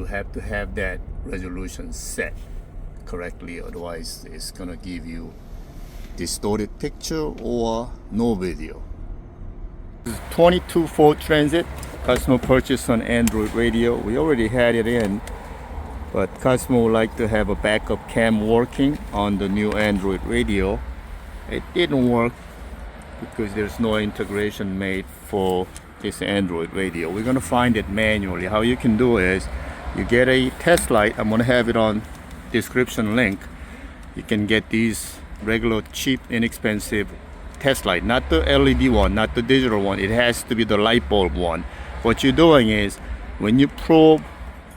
you have to have that resolution set correctly, otherwise it's gonna give you distorted picture or no video. 22 Ford Transit, customer purchased on Android radio. We already had it in, but customer would like to have a backup cam working on the new Android radio. It didn't work because there's no integration made for this Android radio. We're gonna find it manually. How you can do is you get a test light. I'm gonna have it on description link. You can get these regular cheap inexpensive test light, not the LED one, not the digital one. It has to be the light bulb one. What you're doing is when you probe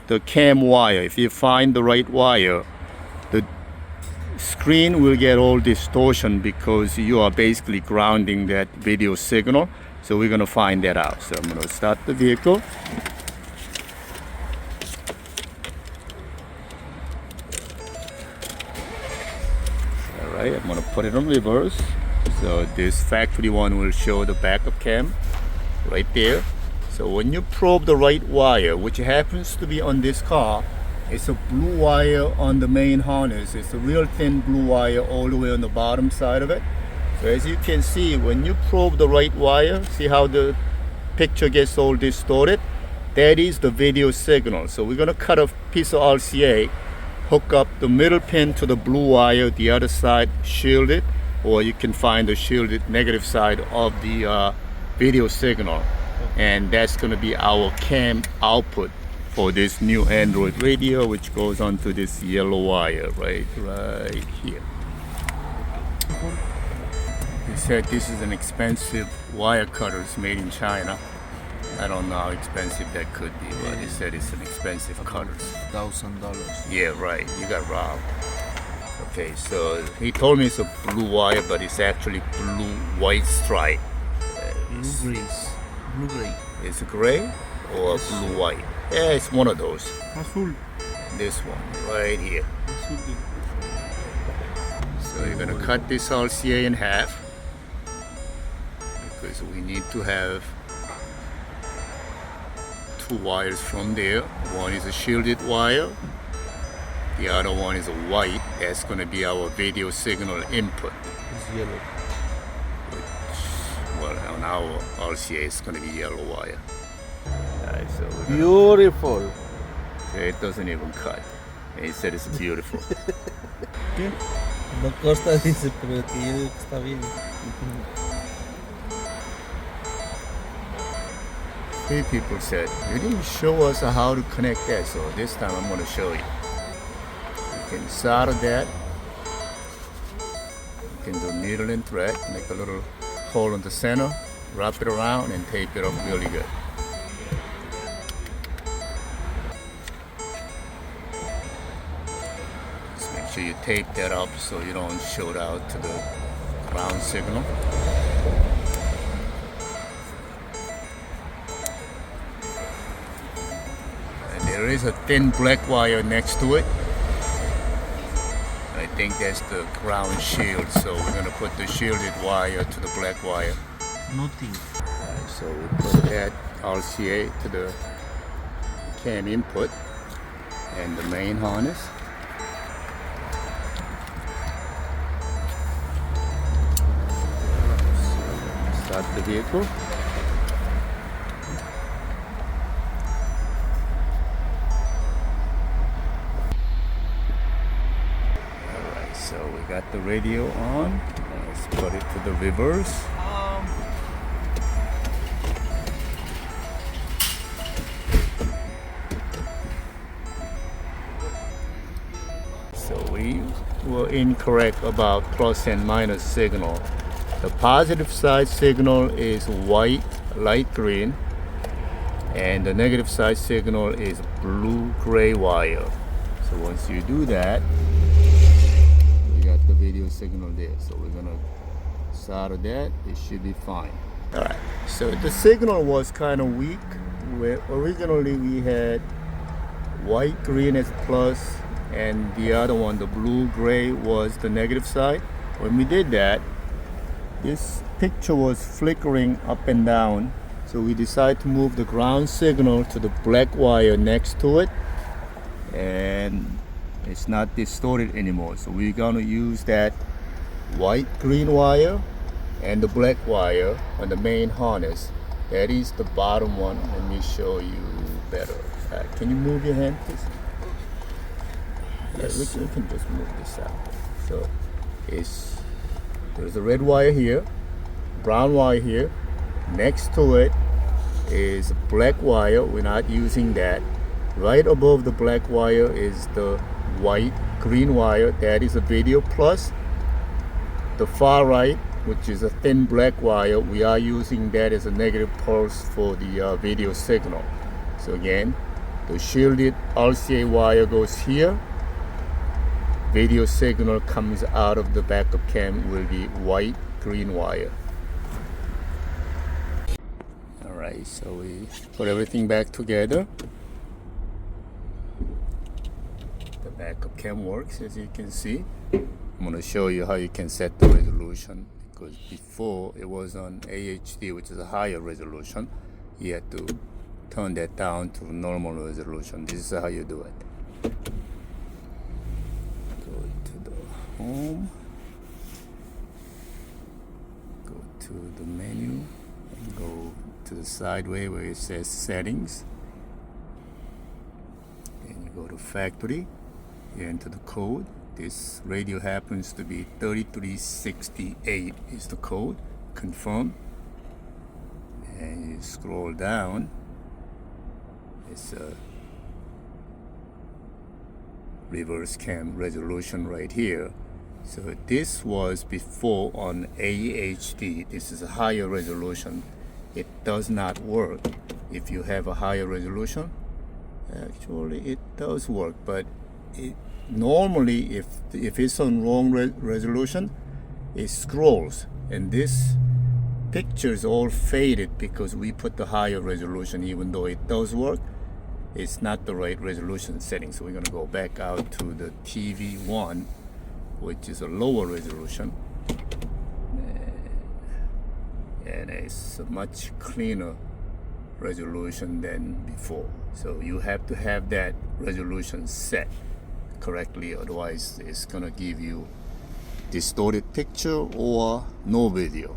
the cam wire, if you find the right wire, the screen will get all distortion because you are basically grounding that video signal. So we're gonna find that out. So I'm gonna start the vehicle. All right, I'm gonna put it on reverse. So this factory one will show the backup cam right there. So when you probe the right wire, which happens to be on this car, it's a blue wire on the main harness. It's a real thin blue wire all the way on the bottom side of it. So as you can see, when you probe the right wire, see how the picture gets all distorted? That is the video signal. So we're gonna cut a piece of RCA, hook up the middle pin to the blue wire, the other side shielded, or you can find the shielded negative side of the video signal. And that's gonna be our cam output for this new Android radio, which goes onto this yellow wire right here. They said this is an expensive wire cutters made in China. I don't know how expensive that could be, but they said it's an expensive cutters. $1,000. Yeah, right. You got robbed. Okay, so he told me it's a blue wire, but it's actually blue-white stripe. Blue gray. It's gray or blue-white? Yeah, it's one of those. Azul. This one, right here. So you're gonna cut this RCA in half because we need to have two wires from there. One is a shielded wire, the other one is a white. That's gonna be our video signal input. It's yellow. Well, on our RCA it's gonna be yellow wire. Alright, so we're gonna, Beautiful. it doesn't even cut. He said it's beautiful. ¿Qué? No costa, dice, pero que yo digo que está bien. Three people said, you didn't show us how to connect that, so this time I'm going to show you. You can solder that. You can do needle and thread, make a little hole in the center, wrap it around and tape it up really good. Just make sure you tape that up so you don't shoot out to the ground signal. There is a thin black wire next to it. I think that's the ground shield, so we're going to put the shielded wire to the black wire. Nothing. So we put that RCA to the cam input and the main harness. Start the vehicle. So we got the radio on. Let's put it to the reverse. So we were incorrect about plus and minus signal. The positive side signal is white, light green, and the negative side signal is blue-gray wire. So once you do that, the video signal there, so we're gonna solder that. It should be fine. All right, so the signal was kind of weak. Where originally we had white green as plus and the other one, the blue gray, was the negative side. When we did that, this picture was flickering up and down, so we decided to move the ground signal to the black wire next to it and it's not distorted anymore. So we're gonna use that white green wire and the black wire on the main harness. That is the bottom one. Let me show you better. Can you move your hand, please? Yes. We can just move this out. So there's a red wire here, brown wire here. Next to it is black wire. We're not using that. Right above the black wire is the white green wire. That is a video plus. The far right, which is a thin black wire, we are using that as a negative pulse for the video signal. So again, the shielded RCA wire goes here. Video signal comes out of the backup cam with the white green wire. Alright, so we put everything back together. The backup cam works, as you can see. I'm going to show you how you can set the resolution, because before it was on AHD, which is a higher resolution. You had to turn that down to normal resolution. This is how you do it. Go to the home, go to the menu, and go to the sideway where it says settings. And you go to factory, you enter the code. This radio happens to be 3368 is the code. Confirm. And you scroll down. It's a reverse cam resolution right here. So this was before on AHD. This is a higher resolution. It does not work if you have a higher resolution. Actually, it does work, but normally if it's on wrong resolution, it scrolls, and this picture is all faded because we put the higher resolution. Even though it does work, it's not the right resolution setting. So we're going to go back out to the TV1, which is a lower resolution, and it's a much cleaner resolution than before. So you have to have that resolution set correctly, otherwise it's gonna give you distorted picture or no video.